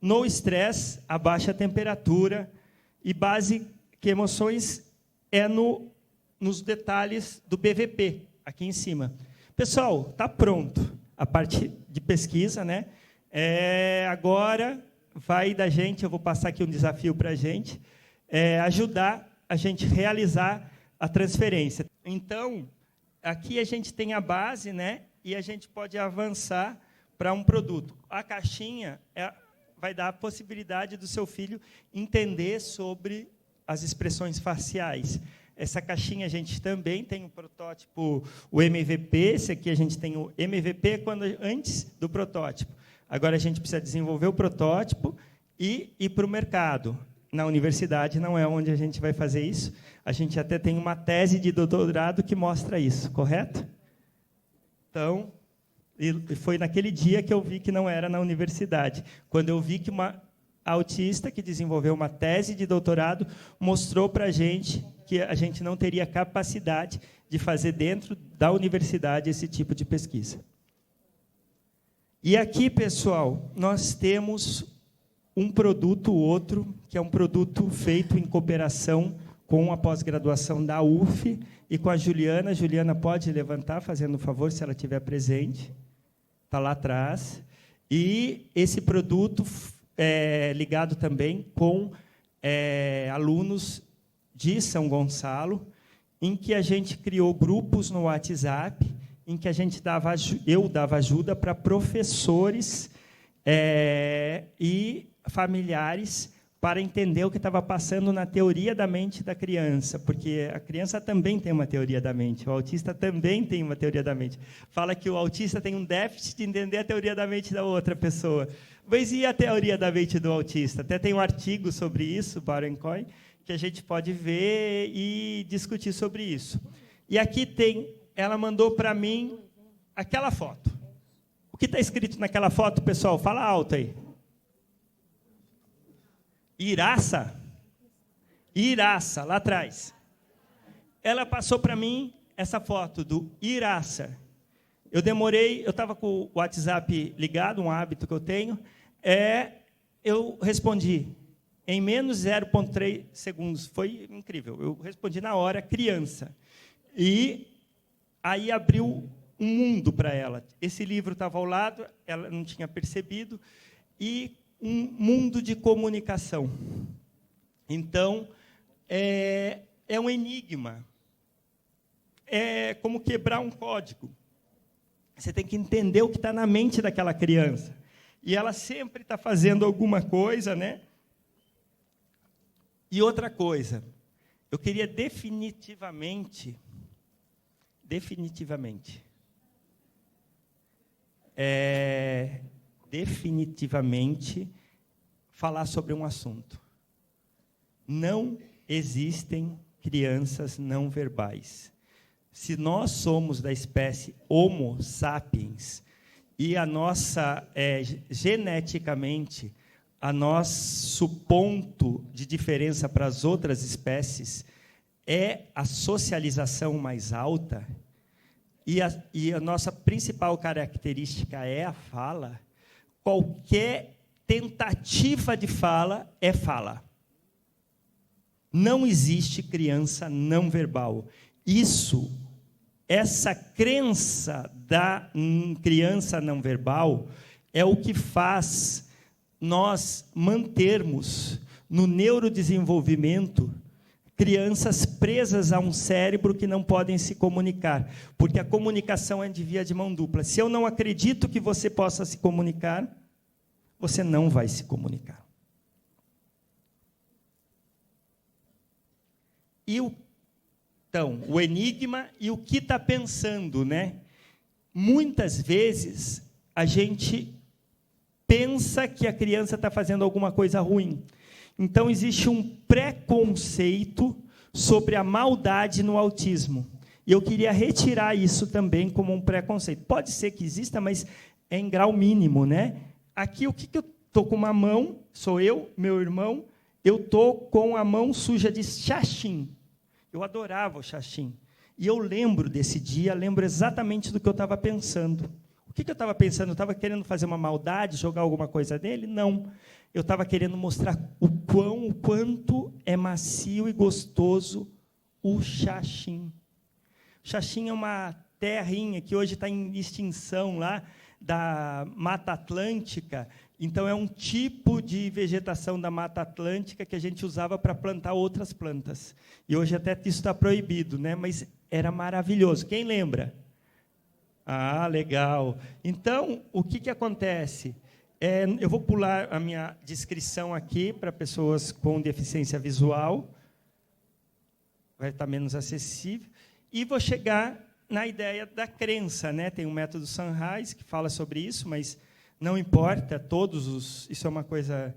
No stress, abaixa a temperatura. E base que emoções é nos detalhes do BVP, aqui em cima. Pessoal, está pronto a parte de pesquisa, né? Agora vai da gente, eu vou passar aqui um desafio para a gente, ajudar a gente realizar a transferência. Então, aqui a gente tem a base, né? E a gente pode avançar para um produto. A caixinha vai dar a possibilidade do seu filho entender sobre as expressões faciais. Essa caixinha a gente também tem um protótipo, o MVP. Esse aqui a gente tem o MVP antes do protótipo. Agora a gente precisa desenvolver o protótipo e ir para o mercado. Na universidade não é onde a gente vai fazer isso. A gente até tem uma tese de doutorado que mostra isso, correto? Então, e foi naquele dia que eu vi que não era na universidade. Quando eu vi que uma autista que desenvolveu uma tese de doutorado mostrou para a gente que a gente não teria capacidade de fazer dentro da universidade esse tipo de pesquisa. E aqui, pessoal, nós temos um produto, outro, que é um produto feito em cooperação com a pós-graduação da UF e com a Juliana. A Juliana pode levantar, fazendo um favor, se ela estiver presente. Está lá atrás. E esse produto é ligado também com alunos de São Gonçalo, em que a gente criou grupos no WhatsApp, em que eu dava ajuda para professores e familiares para entender o que estava passando na teoria da mente da criança, porque a criança também tem uma teoria da mente, o autista também tem uma teoria da mente. Fala que o autista tem um déficit de entender a teoria da mente da outra pessoa. Mas e a teoria da mente do autista? Até tem um artigo sobre isso, Barencoin, que a gente pode ver e discutir sobre isso. E aqui ela mandou para mim aquela foto. O que está escrito naquela foto, pessoal? Fala alto aí. Iraça? Iraça, lá atrás. Ela passou para mim essa foto do Iraça. Eu estava com o WhatsApp ligado, um hábito que eu tenho, eu respondi em menos 0,3 segundos. Foi incrível. Eu respondi na hora, criança. E aí abriu um mundo para ela. Esse livro estava ao lado, ela não tinha percebido, e um mundo de comunicação. Então, é um enigma. É como quebrar um código. Você tem que entender o que está na mente daquela criança. E ela sempre está fazendo alguma coisa, né? E outra coisa, eu queria definitivamente, definitivamente falar sobre um assunto. Não existem crianças não verbais. Se nós somos da espécie Homo sapiens e a nossa, geneticamente, a nosso ponto de diferença para as outras espécies é a socialização mais alta, e a nossa principal característica é a fala, qualquer tentativa de fala é fala. Não existe criança não verbal. Essa crença da criança não verbal é o que faz nós mantermos no neurodesenvolvimento crianças presas a um cérebro que não podem se comunicar, porque a comunicação é de via de mão dupla. Se eu não acredito que você possa se comunicar, você não vai se comunicar. Então, o enigma e o que está pensando, né? Muitas vezes, a gente pensa que a criança está fazendo alguma coisa ruim. Então, existe um preconceito sobre a maldade no autismo. E eu queria retirar isso também como um preconceito. Pode ser que exista, mas é em grau mínimo, né? Aqui, o que eu estou com uma mão, sou eu, meu irmão, eu estou com a mão suja de xaxim. Eu adorava o xaxim. E eu lembro desse dia, lembro exatamente do que eu estava pensando. O que eu estava pensando? Eu estava querendo fazer uma maldade, jogar alguma coisa nele? Não. Eu estava querendo mostrar o quanto é macio e gostoso o xaxim. O xaxim é uma terrinha que hoje está em extinção lá da Mata Atlântica. Então, é um tipo de vegetação da Mata Atlântica que a gente usava para plantar outras plantas. E hoje até isso está proibido, né? Mas era maravilhoso. Quem lembra? Ah, legal. Então, o que acontece? Eu vou pular a minha descrição aqui para pessoas com deficiência visual. Vai estar menos acessível. E vou chegar na ideia da crença, né? Tem um método Sunrise que fala sobre isso, mas não importa, isso é uma coisa...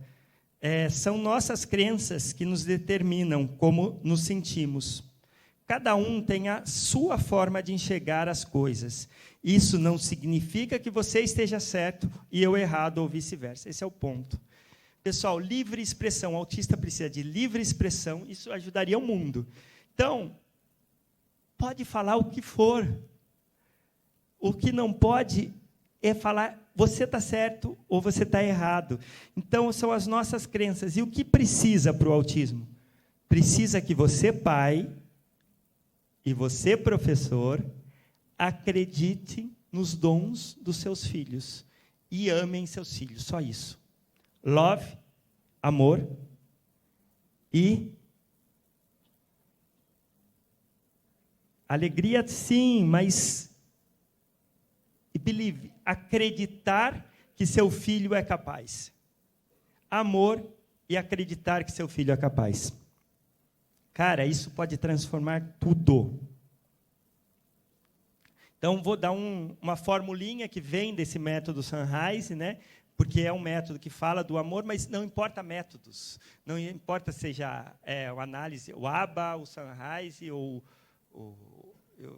são nossas crenças que nos determinam como nos sentimos. Cada um tem a sua forma de enxergar as coisas. Isso não significa que você esteja certo e eu errado, ou vice-versa. Esse é o ponto. Pessoal, livre expressão. O autista precisa de livre expressão. Isso ajudaria o mundo. Então, pode falar o que for. O que não pode é falar você está certo ou você está errado. Então, são as nossas crenças. E o que precisa para o autismo? Precisa que você, pai, e você, professor, acredite nos dons dos seus filhos e amem seus filhos. Só isso. Love, amor e alegria, sim, mas e believe, acreditar que seu filho é capaz. Amor e acreditar que seu filho é capaz. Cara, isso pode transformar tudo. Então, vou dar uma formulinha que vem desse método Sunrise, né? Porque é um método que fala do amor, mas não importa métodos. Não importa seja o análise, o ABA, o Sunrise, ou o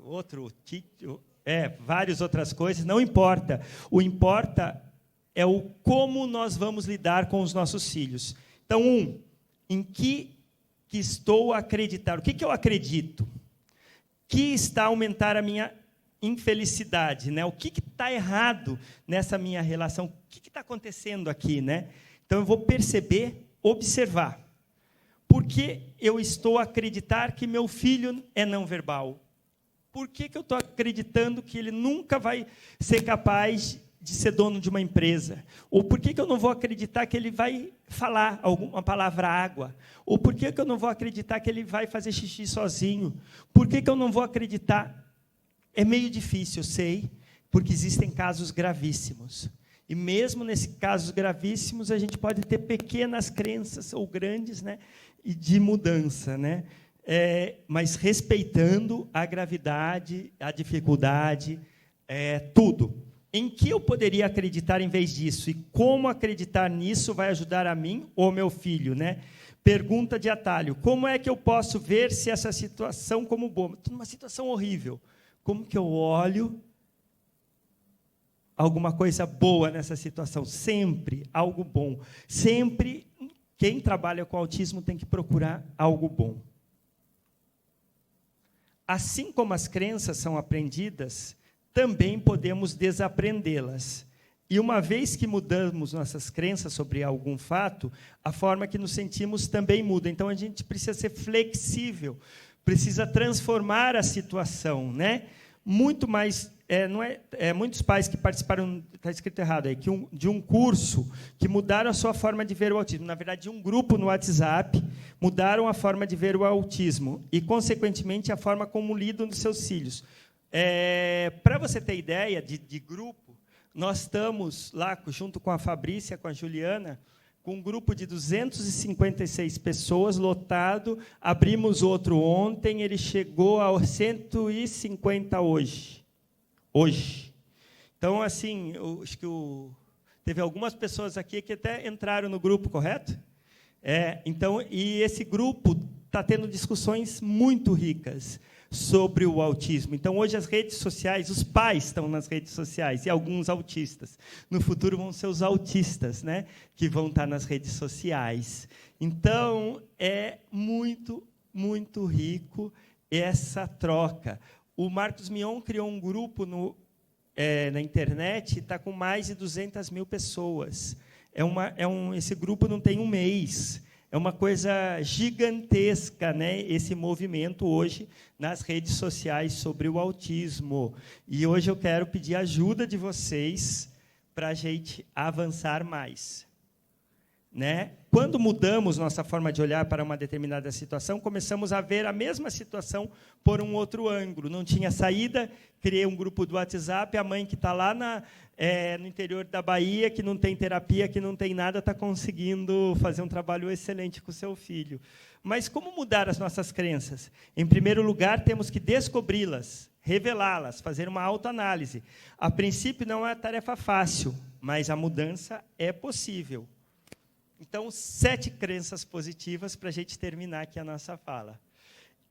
outro, várias outras coisas, não importa. O importa é o como nós vamos lidar com os nossos filhos. Então, em que estou a acreditar? O que eu acredito? Que está a aumentar a minha infelicidade, né? O que está errado nessa minha relação? O que está acontecendo aqui, né? Então, eu vou perceber, observar. Por que eu estou a acreditar que meu filho é não verbal? Por que eu estou acreditando que ele nunca vai ser capaz de ser dono de uma empresa? Ou por que eu não vou acreditar que ele vai falar alguma palavra água? Ou por que eu não vou acreditar que ele vai fazer xixi sozinho? Por que eu não vou acreditar? É meio difícil, eu sei, porque existem casos gravíssimos. E mesmo nesses casos gravíssimos, a gente pode ter pequenas crenças, ou grandes, né, e de mudança, né? Mas respeitando a gravidade, a dificuldade, tudo. em que eu poderia acreditar em vez disso? E como acreditar nisso vai ajudar a mim ou meu filho, né? Pergunta de atalho. Como é que eu posso ver se essa situação como boa? Estou numa situação horrível. Como que eu olho alguma coisa boa nessa situação? Sempre algo bom. Sempre quem trabalha com autismo tem que procurar algo bom. Assim como as crenças são aprendidas, também podemos desaprendê-las. E uma vez que mudamos nossas crenças sobre algum fato, a forma que nos sentimos também muda. Então, a gente precisa ser flexível, precisa transformar a situação, né? Muito mais, muitos pais que participaram, está escrito errado aí, de um curso, que mudaram a sua forma de ver o autismo. Na verdade, de um grupo no WhatsApp, mudaram a forma de ver o autismo e, consequentemente, a forma como lidam dos seus filhos. Para você ter ideia de grupo, nós estamos lá, junto com a Fabrícia, com a Juliana, com um grupo de 256 pessoas, lotado. Abrimos outro ontem, ele chegou a 150 hoje. Então, assim, acho que teve algumas pessoas aqui que até entraram no grupo, correto? Então, e esse grupo está tendo discussões muito ricas sobre o autismo. Então, hoje, as redes sociais, os pais estão nas redes sociais, e alguns autistas. No futuro, vão ser os autistas, né, que vão estar nas redes sociais. Então, é muito, muito rico essa troca. O Marcos Mion criou um grupo na internet e está com mais de 200 mil pessoas. Esse grupo não tem um mês. É uma coisa gigantesca, né, esse movimento hoje nas redes sociais sobre o autismo. E hoje eu quero pedir a ajuda de vocês para a gente avançar mais. Né? Quando mudamos nossa forma de olhar para uma determinada situação, começamos a ver a mesma situação por um outro ângulo. Não tinha saída, criei um grupo do WhatsApp, a mãe que está lá no interior da Bahia, que não tem terapia, que não tem nada, está conseguindo fazer um trabalho excelente com o seu filho. Mas como mudar as nossas crenças? Em primeiro lugar, temos que descobri-las, revelá-las, fazer uma autoanálise. A princípio, não é uma tarefa fácil, mas a mudança é possível. Então, 7 crenças positivas para a gente terminar aqui a nossa fala.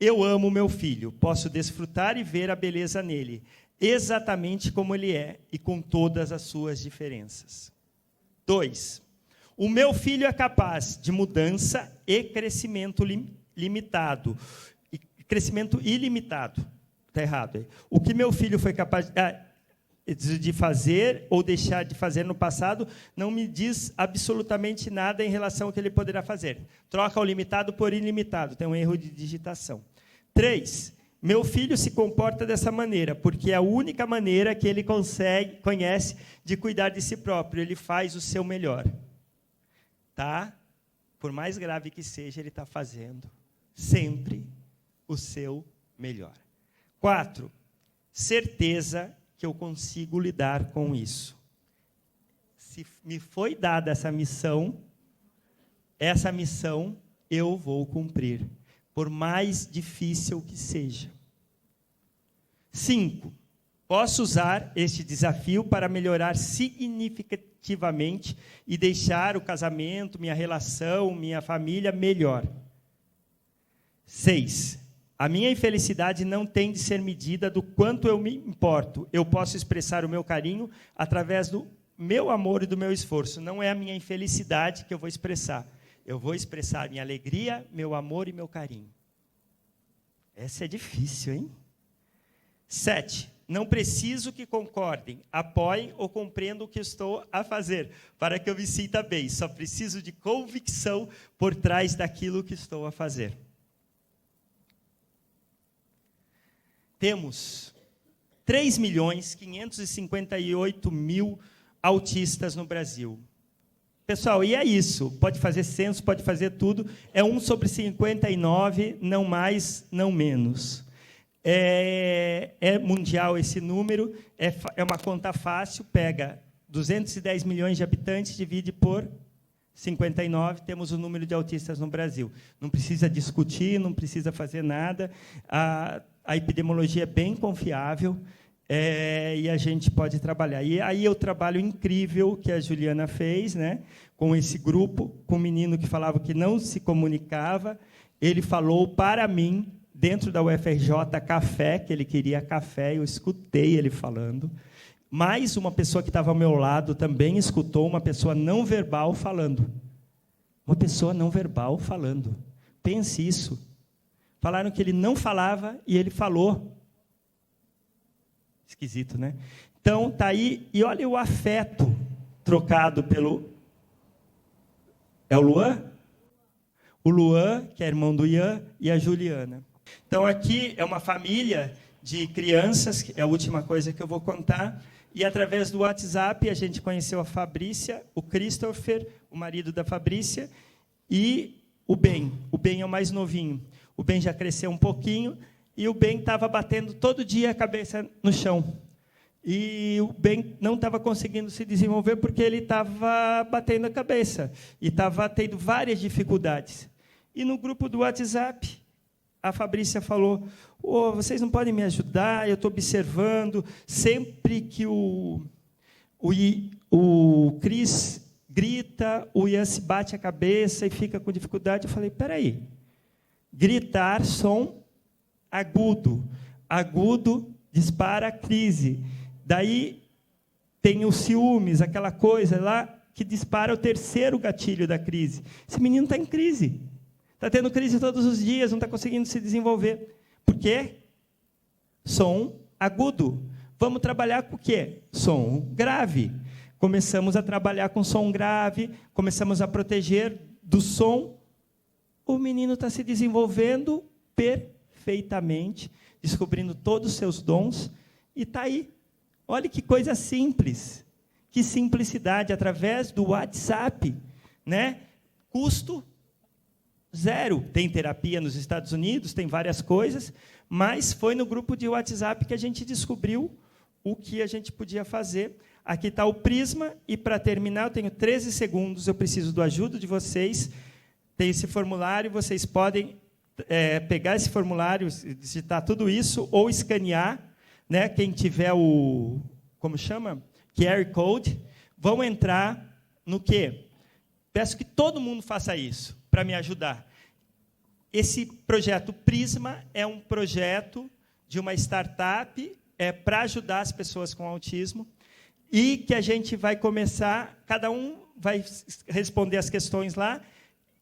Eu amo meu filho, posso desfrutar e ver a beleza nele, exatamente como ele é e com todas as suas diferenças. 2. O meu filho é capaz de mudança e crescimento limitado. Crescimento ilimitado. Está errado aí. O que meu filho foi capaz de fazer ou deixar de fazer no passado não me diz absolutamente nada em relação ao que ele poderá fazer. Troca o limitado por ilimitado. Tem um erro de digitação. 3. Meu filho se comporta dessa maneira, porque é a única maneira que ele conhece de cuidar de si próprio. Ele faz o seu melhor. Tá? Por mais grave que seja, ele está fazendo sempre o seu melhor. 4. Certeza que eu consigo lidar com isso. Se me foi dada essa missão eu vou cumprir, por mais difícil que seja. 5. Posso usar este desafio para melhorar significativamente e deixar o casamento, minha relação, minha família melhor. 6. A minha infelicidade não tem de ser medida do quanto eu me importo. Eu posso expressar o meu carinho através do meu amor e do meu esforço. Não é a minha infelicidade que eu vou expressar. Eu vou expressar minha alegria, meu amor e meu carinho. Essa é difícil, hein? 7. Não preciso que concordem, apoiem ou compreendam o que estou a fazer, para que eu me sinta bem. Só preciso de convicção por trás daquilo que estou a fazer. Temos 3.558.000 autistas no Brasil. Pessoal, e é isso. Pode fazer censo, pode fazer tudo. É 1/59, não mais, não menos. É mundial esse número, é uma conta fácil, pega 210 milhões de habitantes, divide por 59, temos o número de autistas no Brasil. Não precisa discutir, não precisa fazer nada. A epidemiologia é bem confiável. e a gente pode trabalhar. E aí o trabalho incrível que a Juliana fez, né, com esse grupo, com um menino que falava que não se comunicava, ele falou para mim, dentro da UFRJ, café, que ele queria café, eu escutei ele falando. Mais uma pessoa que estava ao meu lado também escutou uma pessoa não verbal falando. Uma pessoa não verbal falando. Pense isso. Falaram que ele não falava e ele falou. Esquisito, né? Então, está aí, e olha o afeto trocado pelo... É o Luan? O Luan, que é irmão do Ian, e a Juliana. Então, aqui é uma família de crianças, que é a última coisa que eu vou contar, e através do WhatsApp a gente conheceu a Fabrícia, o Christopher, o marido da Fabrícia, e o Ben. O Ben é o mais novinho. O Ben já cresceu um pouquinho, e o Ben estava batendo todo dia a cabeça no chão. E o Ben não estava conseguindo se desenvolver porque ele estava batendo a cabeça, e estava tendo várias dificuldades. E no grupo do WhatsApp, a Fabrícia falou, vocês não podem me ajudar, eu estou observando, sempre que o Cris grita, o Ian se bate a cabeça e fica com dificuldade. Eu falei, espera aí, gritar, som agudo, agudo dispara a crise, daí tem os ciúmes, aquela coisa lá, que dispara o terceiro gatilho da crise. Esse menino está em crise, está tendo crise todos os dias, não está conseguindo se desenvolver. Por quê? Som agudo. Vamos trabalhar com o quê? Som grave. Começamos a trabalhar com som grave, começamos a proteger do som. O menino está se desenvolvendo perfeitamente, descobrindo todos os seus dons, e está aí. Olha que coisa simples, que simplicidade, através do WhatsApp, né? Custo zero. Tem terapia nos Estados Unidos, tem várias coisas, mas foi no grupo de WhatsApp que a gente descobriu o que a gente podia fazer. Aqui está o Prisma, e para terminar, eu tenho 13 segundos, eu preciso da ajuda de vocês. Tem esse formulário, vocês podem pegar esse formulário, digitar tudo isso, ou escanear, né? Quem tiver o, como chama? QR Code, vão entrar no quê? Peço que todo mundo faça isso, para me ajudar. Esse projeto Prisma é um projeto de uma startup para ajudar as pessoas com autismo, e que a gente vai começar, cada um vai responder as questões lá,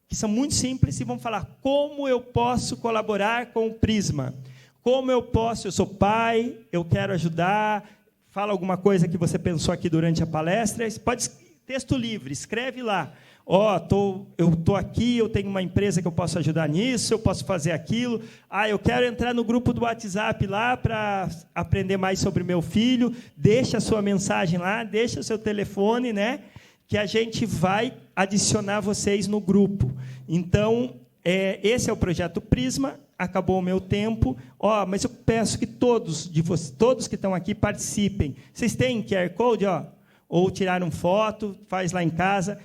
que são muito simples, e vão falar como eu posso colaborar com o Prisma. Como eu sou pai, eu quero ajudar, fala alguma coisa que você pensou aqui durante a palestra, pode, texto livre, escreve lá. Eu estou aqui, eu tenho uma empresa que eu posso ajudar nisso, eu posso fazer aquilo. Eu quero entrar no grupo do WhatsApp lá para aprender mais sobre meu filho. Deixa a sua mensagem lá, deixa o seu telefone, né? Que a gente vai adicionar vocês no grupo. Então, esse é o projeto Prisma. Acabou o meu tempo. Mas eu peço que todos que estão aqui participem. Vocês têm QR Code? Ou tiraram foto, faz lá em casa.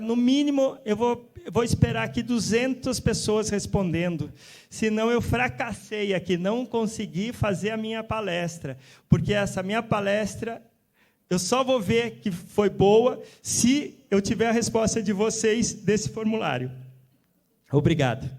No mínimo, eu vou esperar aqui 200 pessoas respondendo. Senão eu fracassei aqui, não consegui fazer a minha palestra. Porque essa minha palestra, eu só vou ver que foi boa se eu tiver a resposta de vocês desse formulário. Obrigado.